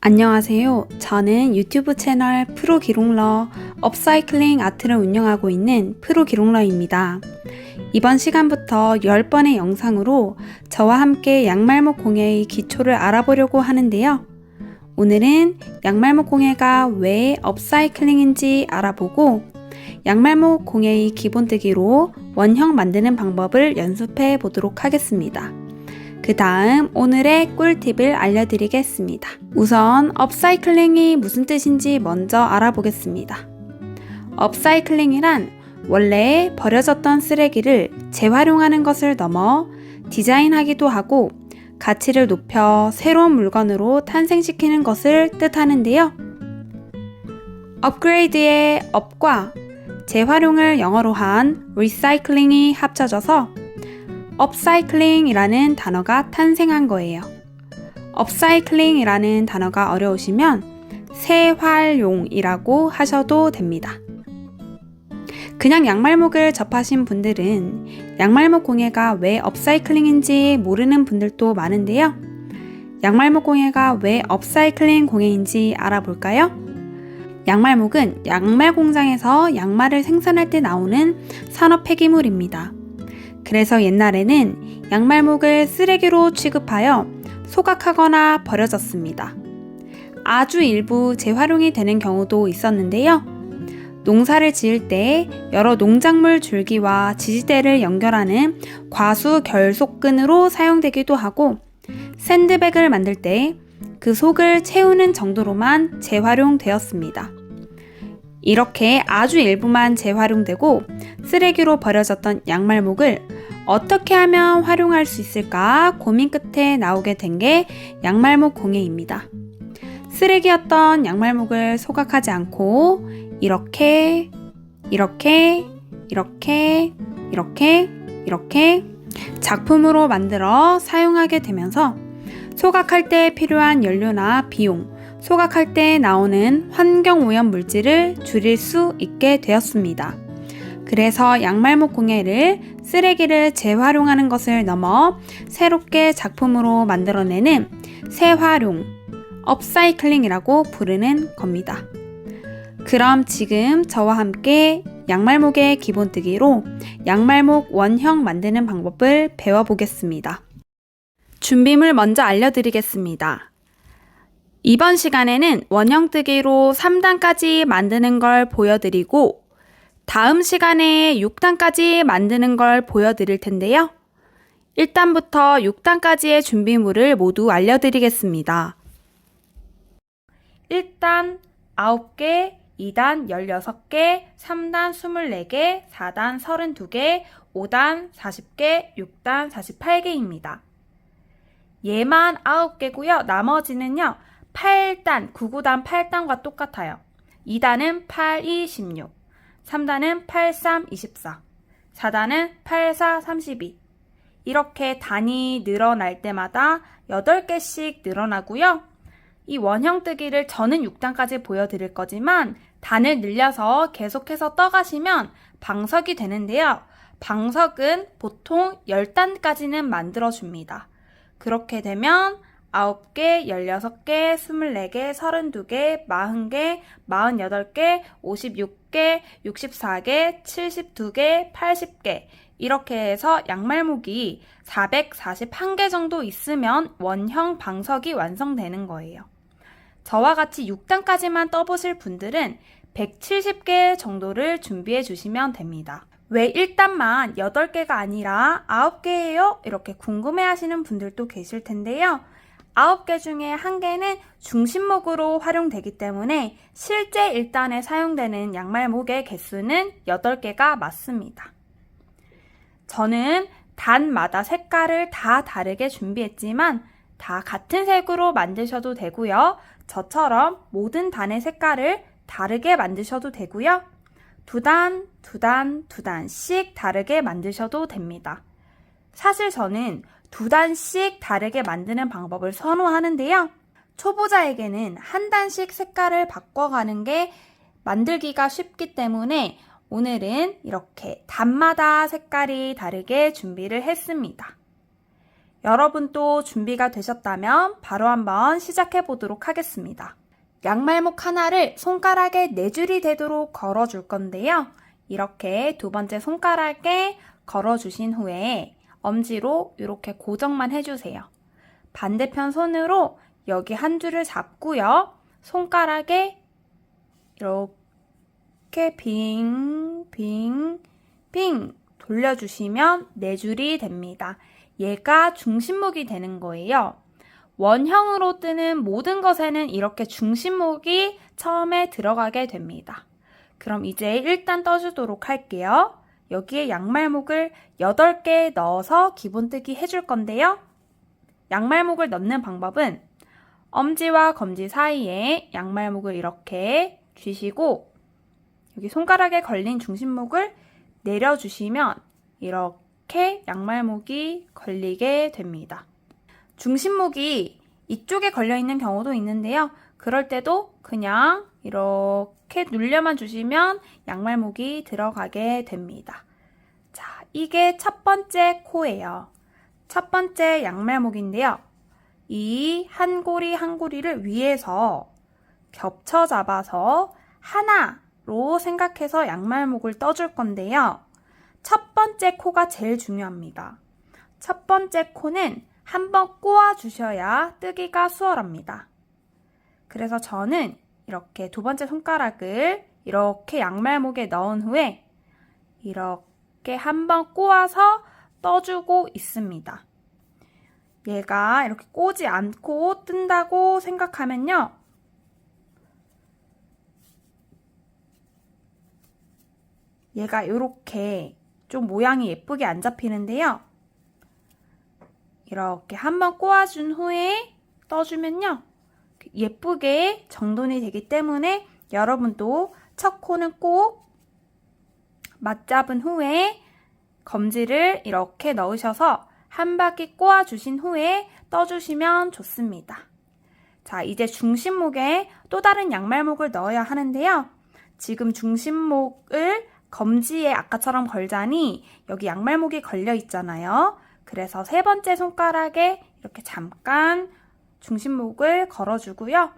안녕하세요. 저는 유튜브 채널 프로기록러 업사이클링 아트를 운영하고 있는 프로기록러입니다. 이번 시간부터 10번의 영상으로 저와 함께 양말목 공예의 기초를 알아보려고 하는데요. 오늘은 양말목 공예가 왜 업사이클링인지 알아보고 양말목 공예의 기본뜨기로 원형 만드는 방법을 연습해 보도록 하겠습니다. 그 다음 오늘의 꿀팁을 알려드리겠습니다. 우선 업사이클링이 무슨 뜻인지 먼저 알아보겠습니다. 업사이클링이란 원래 버려졌던 쓰레기를 재활용하는 것을 넘어 디자인하기도 하고 가치를 높여 새로운 물건으로 탄생시키는 것을 뜻하는데요. 업그레이드의 업과 재활용을 영어로 한 리사이클링이 합쳐져서 업사이클링이라는 단어가 탄생한 거예요. 업사이클링이라는 단어가 어려우시면 재활용이라고 하셔도 됩니다. 그냥 양말목을 접하신 분들은 양말목 공예가 왜 업사이클링인지 모르는 분들도 많은데요. 양말목 공예가 왜 업사이클링 공예인지 알아볼까요? 양말목은 양말 공장에서 양말을 생산할 때 나오는 산업 폐기물입니다. 그래서 옛날에는 양말목을 쓰레기로 취급하여 소각하거나 버려졌습니다. 아주 일부 재활용이 되는 경우도 있었는데요. 농사를 지을 때 여러 농작물 줄기와 지지대를 연결하는 과수 결속근으로 사용되기도 하고 샌드백을 만들 때 그 속을 채우는 정도로만 재활용되었습니다. 이렇게 아주 일부만 재활용되고 쓰레기로 버려졌던 양말목을 어떻게 하면 활용할 수 있을까 고민 끝에 나오게 된 게 양말목 공예입니다. 쓰레기였던 양말목을 소각하지 않고 이렇게 작품으로 만들어 사용하게 되면서 소각할 때 필요한 연료나 비용, 소각할 때 나오는 환경오염 물질을 줄일 수 있게 되었습니다. 그래서 양말목 공예를 쓰레기를 재활용하는 것을 넘어 새롭게 작품으로 만들어내는 재활용, 업사이클링이라고 부르는 겁니다. 그럼 지금 저와 함께 양말목의 기본뜨기로 양말목 원형 만드는 방법을 배워보겠습니다. 준비물 먼저 알려드리겠습니다. 이번 시간에는 원형뜨기로 3단까지 만드는 걸 보여드리고 다음 시간에 6단까지 만드는 걸 보여드릴 텐데요. 1단부터 6단까지의 준비물을 모두 알려드리겠습니다. 1단 9개, 2단 16개, 3단 24개, 4단 32개, 5단 40개, 6단 48개입니다. 얘만 9개고요. 나머지는요. 8단, 99단 8단과 똑같아요. 2단은 8, 2, 16, 3단은 8, 3, 24, 4단은 8, 4, 32. 이렇게 단이 늘어날 때마다 8개씩 늘어나고요. 이 원형뜨기를 저는 6단까지 보여드릴 거지만 단을 늘려서 계속해서 떠가시면 방석이 되는데요. 방석은 보통 10단까지는 만들어줍니다. 그렇게 되면 9개, 16개, 24개, 32개, 40개, 48개, 56개, 64개, 72개, 80개 이렇게 해서 양말목이 441개 정도 있으면 원형 방석이 완성되는 거예요. 저와 같이 6단까지만 떠보실 분들은 170개 정도를 준비해 주시면 됩니다. 왜 1단만 8개가 아니라 9개예요? 이렇게 궁금해 하시는 분들도 계실 텐데요. 9개 중에 1개는 중심목으로 활용되기 때문에 실제 1단에 사용되는 양말목의 개수는 8개가 맞습니다. 저는 단마다 색깔을 다 다르게 준비했지만 다 같은 색으로 만드셔도 되고요. 저처럼 모든 단의 색깔을 다르게 만드셔도 되고요. 2단씩 다르게 만드셔도 됩니다. 사실 저는 2단씩 다르게 만드는 방법을 선호하는데요. 초보자에게는 한 단씩 색깔을 바꿔가는 게 만들기가 쉽기 때문에 오늘은 이렇게 단마다 색깔이 다르게 준비를 했습니다. 여러분도 준비가 되셨다면 바로 한번 시작해 보도록 하겠습니다. 양말목 하나를 손가락에 4줄이 되도록 걸어줄 건데요. 이렇게 두 번째 손가락에 걸어주신 후에 엄지로 이렇게 고정만 해주세요. 반대편 손으로 여기 한 줄을 잡고요. 손가락에 이렇게 빙 돌려주시면 4줄이 됩니다. 얘가 중심목이 되는 거예요. 원형으로 뜨는 모든 것에는 이렇게 중심목이 처음에 들어가게 됩니다. 그럼 이제 일단 떠주도록 할게요. 여기에 양말목을 8개 넣어서 기본뜨기 해줄 건데요. 양말목을 넣는 방법은 엄지와 검지 사이에 양말목을 이렇게 쥐시고 여기 손가락에 걸린 중심목을 내려주시면 이렇게 양말목이 걸리게 됩니다. 중심목이 이쪽에 걸려있는 경우도 있는데요. 그럴 때도 그냥 이렇게 눌려만 주시면 양말목이 들어가게 됩니다. 자, 이게 첫 번째 코예요. 첫 번째 양말목인데요. 이 한 고리 한 고리를 위에서 겹쳐 잡아서 하나로 생각해서 양말목을 떠줄 건데요. 첫 번째 코가 제일 중요합니다. 첫 번째 코는 한번 꼬아 주셔야 뜨기가 수월합니다. 그래서 저는 이렇게 두 번째 손가락을 이렇게 양말목에 넣은 후에 이렇게 한번 꼬아서 떠주고 있습니다. 얘가 이렇게 꼬지 않고 뜬다고 생각하면요. 얘가 이렇게 좀 모양이 예쁘게 안 잡히는데요. 이렇게 한번 꼬아준 후에 떠주면요. 예쁘게 정돈이 되기 때문에 여러분도 첫 코는 꼭 맞잡은 후에 검지를 이렇게 넣으셔서 한 바퀴 꼬아주신 후에 떠주시면 좋습니다. 자, 이제 중심목에 또 다른 양말목을 넣어야 하는데요. 지금 중심목을 검지에 아까처럼 걸자니 여기 양말목이 걸려 있잖아요. 그래서 세 번째 손가락에 이렇게 잠깐 중심목을 걸어주고요.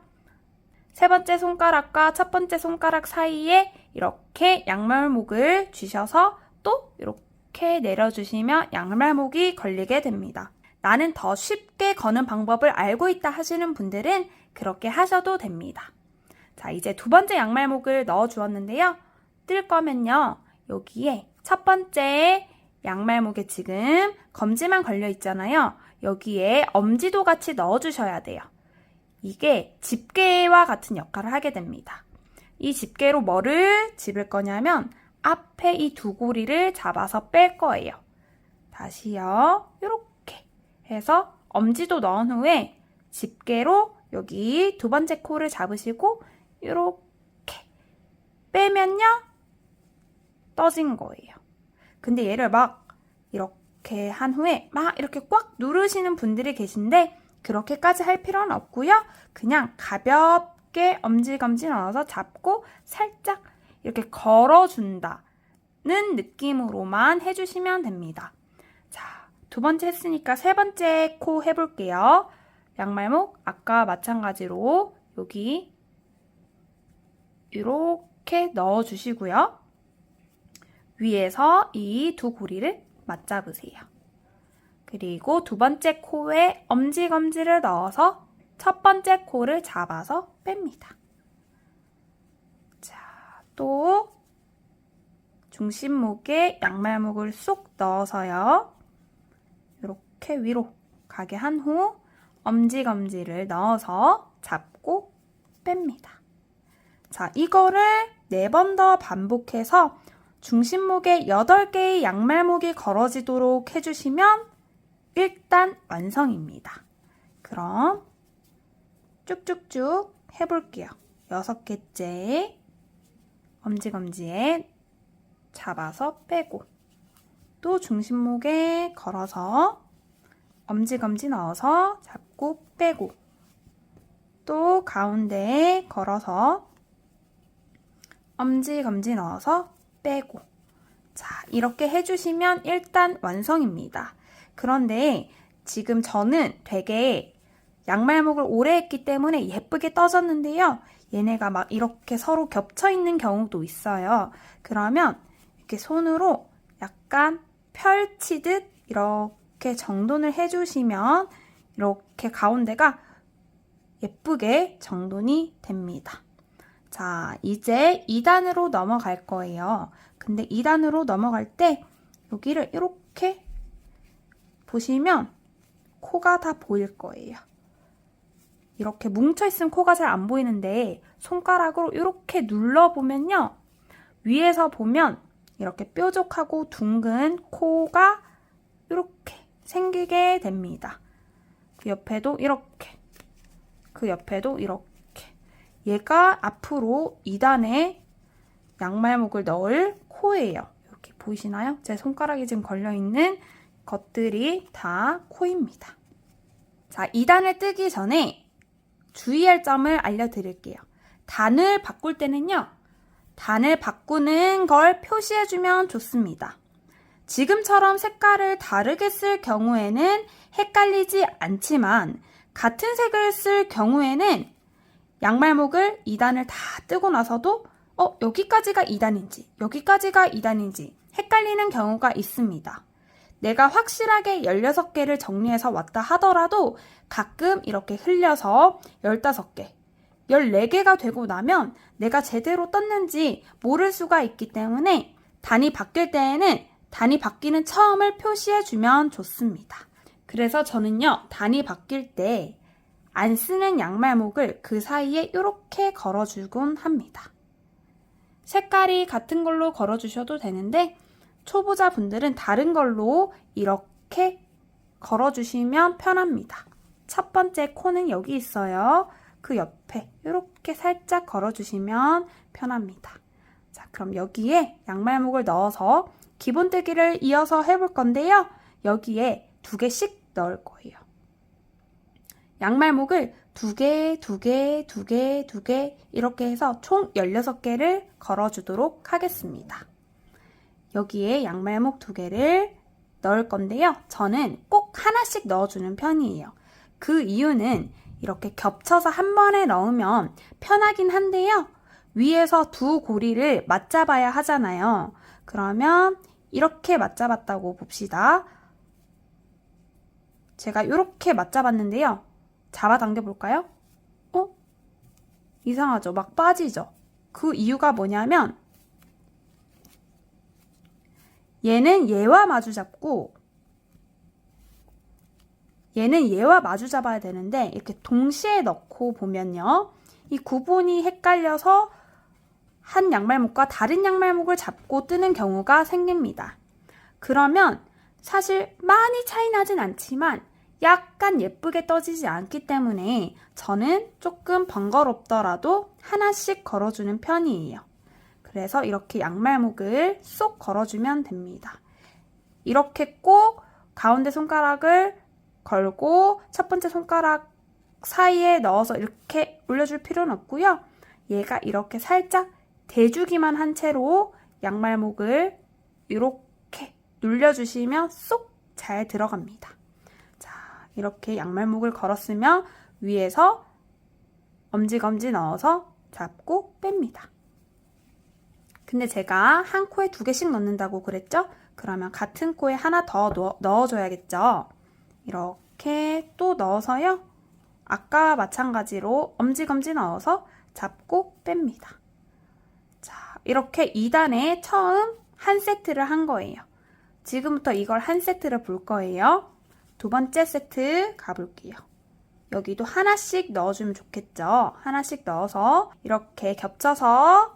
세 번째 손가락과 첫 번째 손가락 사이에 이렇게 양말목을 쥐셔서 또 이렇게 내려주시면 양말목이 걸리게 됩니다. 나는 더 쉽게 거는 방법을 알고 있다 하시는 분들은 그렇게 하셔도 됩니다. 자, 이제 두 번째 양말목을 넣어 주었는데요. 뜰 거면요. 여기에 첫 번째 양말목에 지금 검지만 걸려 있잖아요. 여기에 엄지도 같이 넣어주셔야 돼요. 이게 집게와 같은 역할을 하게 됩니다. 이 집게로 뭐를 집을 거냐면 앞에 이 두 고리를 잡아서 뺄 거예요. 다시요. 이렇게 해서 엄지도 넣은 후에 집게로 여기 두 번째 코를 잡으시고 이렇게 빼면요. 떠진 거예요. 근데 얘를 막 이렇게 한 후에 막 이렇게 꽉 누르시는 분들이 계신데 그렇게까지 할 필요는 없고요. 그냥 가볍게 엄지검지 넣어서 잡고 살짝 이렇게 걸어준다는 느낌으로만 해주시면 됩니다. 자, 두 번째 했으니까 세 번째 코 해볼게요. 양말목 아까 마찬가지로 여기 이렇게 넣어주시고요. 위에서 이 두 고리를 맞잡으세요. 그리고 두 번째 코에 엄지검지를 넣어서 첫 번째 코를 잡아서 뺍니다. 자, 또 중심목에 양말목을 쏙 넣어서요. 이렇게 위로 가게 한 후 엄지검지를 넣어서 잡고 뺍니다. 자, 이거를 4번 더 반복해서 중심목에 8개의 양말목이 걸어지도록 해주시면 일단 완성입니다. 그럼 쭉쭉쭉 해볼게요. 6개째 엄지검지에 잡아서 빼고 또 중심목에 걸어서 엄지검지 넣어서 잡고 빼고 또 가운데에 걸어서 엄지검지 넣어서 빼고 자, 이렇게 해주시면 일단 완성입니다. 그런데 지금 저는 되게 양말목을 오래 했기 때문에 예쁘게 떠졌는데요. 얘네가 막 이렇게 서로 겹쳐 있는 경우도 있어요. 그러면 이렇게 손으로 약간 펼치듯 이렇게 정돈을 해주시면 이렇게 가운데가 예쁘게 정돈이 됩니다. 자, 이제 2단으로 넘어갈 거예요. 근데 2단으로 넘어갈 때 여기를 이렇게 보시면 코가 다 보일 거예요. 이렇게 뭉쳐있으면 코가 잘 안 보이는데 손가락으로 이렇게 눌러보면요. 위에서 보면 이렇게 뾰족하고 둥근 코가 이렇게 생기게 됩니다. 그 옆에도 이렇게, 그 옆에도 이렇게. 얘가 앞으로 2단에 양말목을 넣을 코예요. 이렇게 보이시나요? 제 손가락이 지금 걸려있는 것들이 다 코입니다. 자, 2단을 뜨기 전에 주의할 점을 알려드릴게요. 단을 바꿀 때는요. 단을 바꾸는 걸 표시해주면 좋습니다. 지금처럼 색깔을 다르게 쓸 경우에는 헷갈리지 않지만 같은 색을 쓸 경우에는 양말목을 2단을 다 뜨고 나서도 여기까지가 2단인지 여기까지가 2단인지 헷갈리는 경우가 있습니다. 내가 확실하게 16개를 정리해서 왔다 하더라도 가끔 이렇게 흘려서 15개, 14개가 되고 나면 내가 제대로 떴는지 모를 수가 있기 때문에 단이 바뀔 때에는 단이 바뀌는 처음을 표시해주면 좋습니다. 그래서 저는요, 단이 바뀔 때 안 쓰는 양말목을 그 사이에 이렇게 걸어주곤 합니다. 색깔이 같은 걸로 걸어주셔도 되는데 초보자분들은 다른 걸로 이렇게 걸어주시면 편합니다. 첫 번째 코는 여기 있어요. 그 옆에 이렇게 살짝 걸어주시면 편합니다. 자, 그럼 여기에 양말목을 넣어서 기본뜨기를 이어서 해볼 건데요. 여기에 2개씩 넣을 거예요. 양말목을 2개, 2개, 2개, 2개 이렇게 해서 총 16개를 걸어주도록 하겠습니다. 여기에 양말목 2개를 넣을 건데요. 저는 꼭 하나씩 넣어주는 편이에요. 그 이유는 이렇게 겹쳐서 한 번에 넣으면 편하긴 한데요. 위에서 두 고리를 맞잡아야 하잖아요. 그러면 이렇게 맞잡았다고 봅시다. 제가 이렇게 맞잡았는데요. 잡아당겨 볼까요? 이상하죠? 막 빠지죠? 그 이유가 뭐냐면 얘는 얘와 마주 잡고 얘는 얘와 마주 잡아야 되는데 이렇게 동시에 넣고 보면요. 이 구분이 헷갈려서 한 양말목과 다른 양말목을 잡고 뜨는 경우가 생깁니다. 그러면 사실 많이 차이 나진 않지만 약간 예쁘게 떠지지 않기 때문에 저는 조금 번거롭더라도 하나씩 걸어주는 편이에요. 그래서 이렇게 양말목을 쏙 걸어주면 됩니다. 이렇게 꼭 가운데 손가락을 걸고 첫 번째 손가락 사이에 넣어서 이렇게 올려줄 필요는 없고요. 얘가 이렇게 살짝 대주기만 한 채로 양말목을 이렇게 눌려주시면 쏙 잘 들어갑니다. 자, 이렇게 양말목을 걸었으면 위에서 엄지검지 넣어서 잡고 뺍니다. 근데 제가 한 코에 2개씩 넣는다고 그랬죠? 그러면 같은 코에 하나 더 넣어줘야겠죠? 이렇게 또 넣어서요. 아까와 마찬가지로 엄지검지 넣어서 잡고 뺍니다. 자, 이렇게 2단에 처음 한 세트를 한 거예요. 지금부터 이걸 한 세트를 볼 거예요. 두 번째 세트 가볼게요. 여기도 하나씩 넣어주면 좋겠죠? 하나씩 넣어서 이렇게 겹쳐서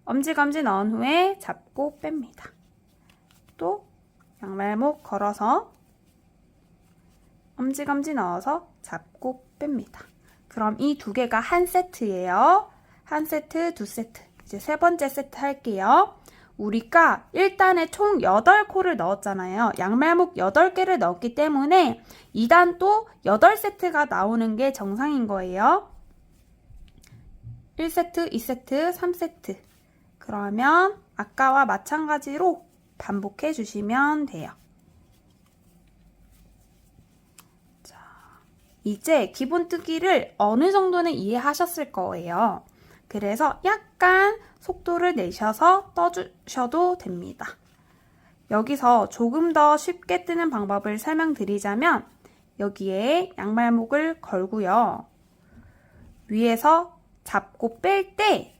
엄지검지 넣은 후에 잡고 뺍니다. 또 양말목 걸어서 엄지검지 넣어서 잡고 뺍니다. 그럼 이 2개가 한 세트예요. 한 세트, 2세트. 이제 세 번째 세트 할게요. 우리가 1단에 총 8코를 넣었잖아요. 양말목 8개를 넣었기 때문에 2단도 8세트가 나오는 게 정상인 거예요. 1세트, 2세트, 3세트. 그러면 아까와 마찬가지로 반복해 주시면 돼요. 이제 기본 뜨기를 어느 정도는 이해하셨을 거예요. 그래서 약간 속도를 내셔서 떠주셔도 됩니다. 여기서 조금 더 쉽게 뜨는 방법을 설명드리자면 여기에 양말목을 걸고요. 위에서 잡고 뺄 때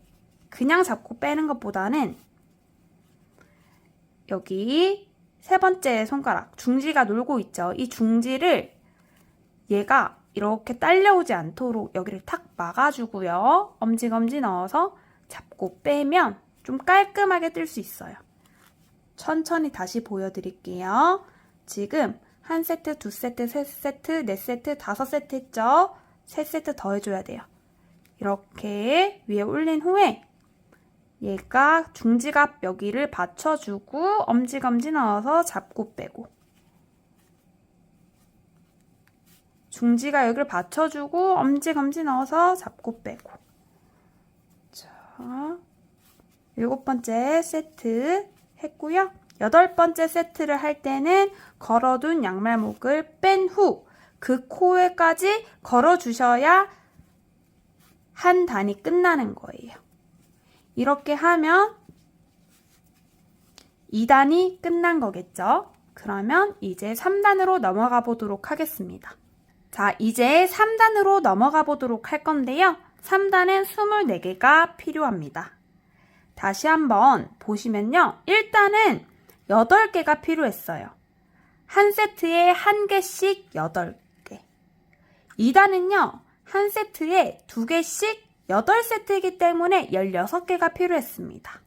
그냥 잡고 빼는 것보다는 여기 세 번째 손가락 중지가 놀고 있죠. 이 중지를 얘가 이렇게 딸려오지 않도록 여기를 탁 막아주고요. 엄지검지 넣어서 잡고 빼면 좀 깔끔하게 뜰 수 있어요. 천천히 다시 보여드릴게요. 지금 한 세트, 두 세트, 세 세트, 네 세트, 다섯 세트 했죠? 세 세트 더 해줘야 돼요. 이렇게 위에 올린 후에 얘가 중지갑 여기를 받쳐주고 엄지검지 넣어서 잡고 빼고 중지가 여기를 받쳐주고 엄지검지 넣어서 잡고 빼고 자, 7번째 세트 했고요. 8번째 세트를 할 때는 걸어둔 양말목을 뺀 후 그 코에까지 걸어주셔야 한 단이 끝나는 거예요. 이렇게 하면 2단이 끝난 거겠죠? 그러면 이제 3단으로 넘어가 보도록 하겠습니다. 자, 이제 3단으로 넘어가 보도록 할 건데요. 3단은 24개가 필요합니다. 다시 한번 보시면요. 1단은 8개가 필요했어요. 한 세트에 1개씩 8개. 2단은요. 한 세트에 2개씩 8세트이기 때문에 16개가 필요했습니다.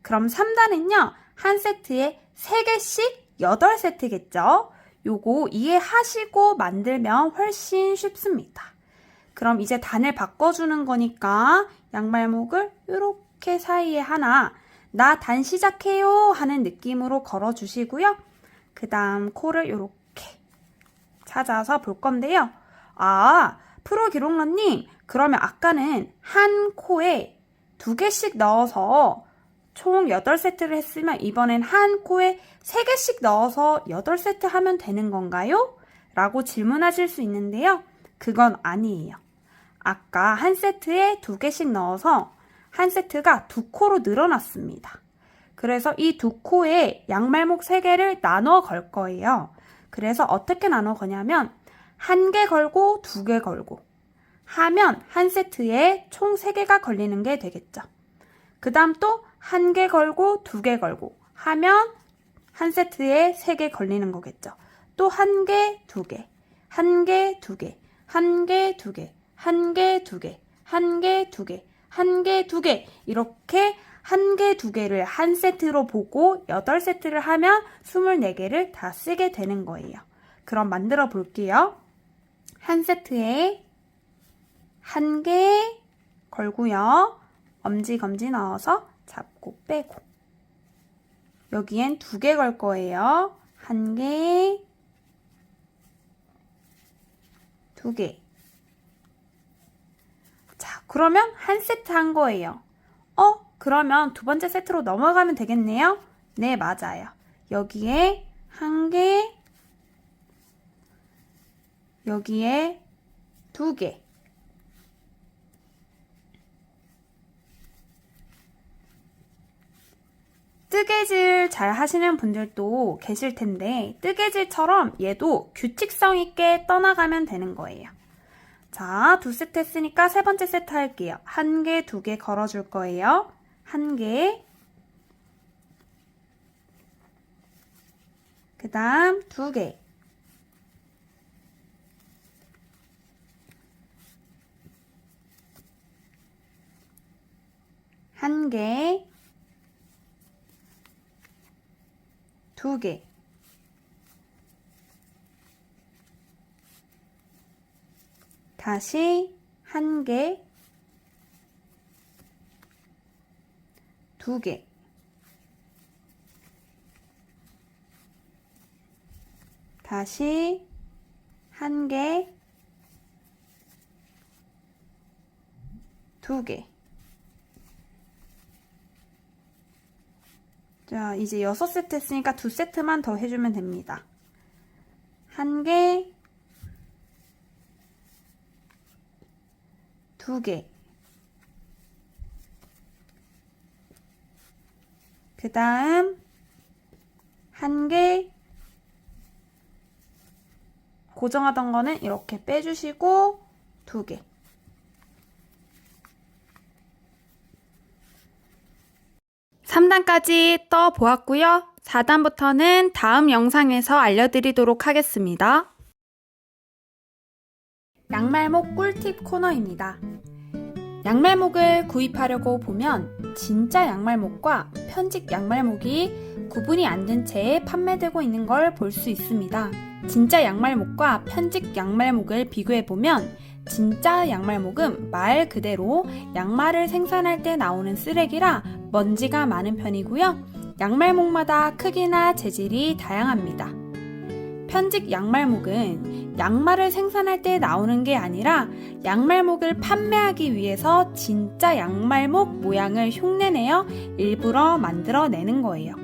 그럼 3단은요. 한 세트에 3개씩 8세트겠죠? 요거 이해하시고 만들면 훨씬 쉽습니다. 그럼 이제 단을 바꿔주는 거니까 양말목을 이렇게 사이에 하나 나 단 시작해요 하는 느낌으로 걸어주시고요. 그 다음 코를 이렇게 찾아서 볼 건데요. 프로기록러님 그러면 아까는 한 코에 2개씩 넣어서 총 8세트를 했으면 이번엔 한 코에 3개씩 넣어서 8세트 하면 되는 건가요? 라고 질문하실 수 있는데요. 그건 아니에요. 아까 한 세트에 2개씩 넣어서 한 세트가 2코로 늘어났습니다. 그래서 이 2코에 양말목 3개를 나눠 걸 거예요. 그래서 어떻게 나눠 거냐면 1개 걸고 2개 걸고 하면 한 세트에 총 3개가 걸리는 게 되겠죠. 그 다음 또 1개 걸고 2개 걸고 하면 한 세트에 3개 걸리는 거겠죠. 또 1개, 2개, 1개, 2개, 1개, 2개, 1개, 2개, 1개, 2개, 1개, 2개 이렇게 1개, 2개를 한 세트로 보고 8세트를 하면 24개를 다 쓰게 되는 거예요. 그럼 만들어 볼게요. 한 세트에 1개 걸고요. 엄지검지 넣어서 잡고 빼고 여기엔 2개 걸 거예요. 1개, 2개. 자, 그러면 한 세트 한 거예요. 그러면 두 번째 세트로 넘어가면 되겠네요. 네, 맞아요. 여기에 1개, 여기에 2개. 뜨개질 잘 하시는 분들도 계실 텐데 뜨개질처럼 얘도 규칙성 있게 떠나가면 되는 거예요. 자, 2세트 했으니까 세 번째 세트 할게요. 1개, 2개 걸어줄 거예요. 1개, 그 다음 2개, 한 개, 2개, 다시 1개, 2개, 다시 1개, 2개. 자, 이제 6세트 했으니까 2세트만 더 해주면 됩니다. 1개, 2개. 그 다음 1개. 고정하던 거는 이렇게 빼주시고 2개. (3단까지) 떠 보았고요. 4단부터는 다음 영상에서 알려드리도록 하겠습니다. 양말목 꿀팁 코너입니다. 양말목을 구입하려고 보면 진짜 양말목과 편집 양말목이 구분이 안 된 채 판매되고 있는 걸 볼 수 있습니다. 진짜 양말목과 편집 양말목을 비교해보면 진짜 양말목은 말 그대로 양말을 생산할 때 나오는 쓰레기라 먼지가 많은 편이고요. 양말목마다 크기나 재질이 다양합니다. 편집 양말목은 양말을 생산할 때 나오는 게 아니라 양말목을 판매하기 위해서 진짜 양말목 모양을 흉내내어 일부러 만들어내는 거예요.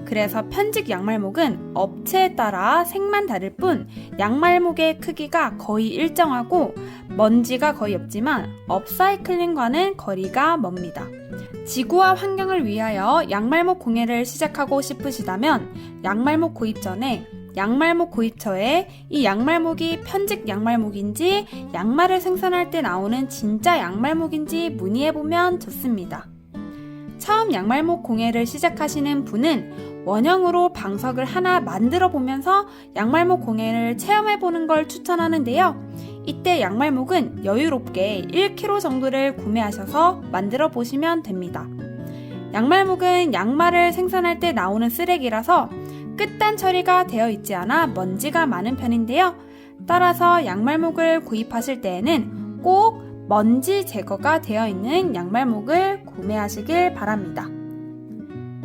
그래서 편집 양말목은 업체에 따라 색만 다를 뿐 양말목의 크기가 거의 일정하고 먼지가 거의 없지만 업사이클링과는 거리가 멉니다. 지구와 환경을 위하여 양말목 공예를 시작하고 싶으시다면 양말목 구입 전에 양말목 구입처에 이 양말목이 편집 양말목인지 양말을 생산할 때 나오는 진짜 양말목인지 문의해보면 좋습니다. 처음 양말목 공예를 시작하시는 분은 원형으로 방석을 하나 만들어 보면서 양말목 공예를 체험해보는 걸 추천하는데요. 이때 양말목은 여유롭게 1kg 정도를 구매하셔서 만들어 보시면 됩니다. 양말목은 양말을 생산할 때 나오는 쓰레기라서 끝단 처리가 되어 있지 않아 먼지가 많은 편인데요. 따라서 양말목을 구입하실 때에는 꼭 먼지 제거가 되어 있는 양말목을 구매하시길 바랍니다.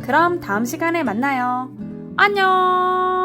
그럼 다음 시간에 만나요. 안녕!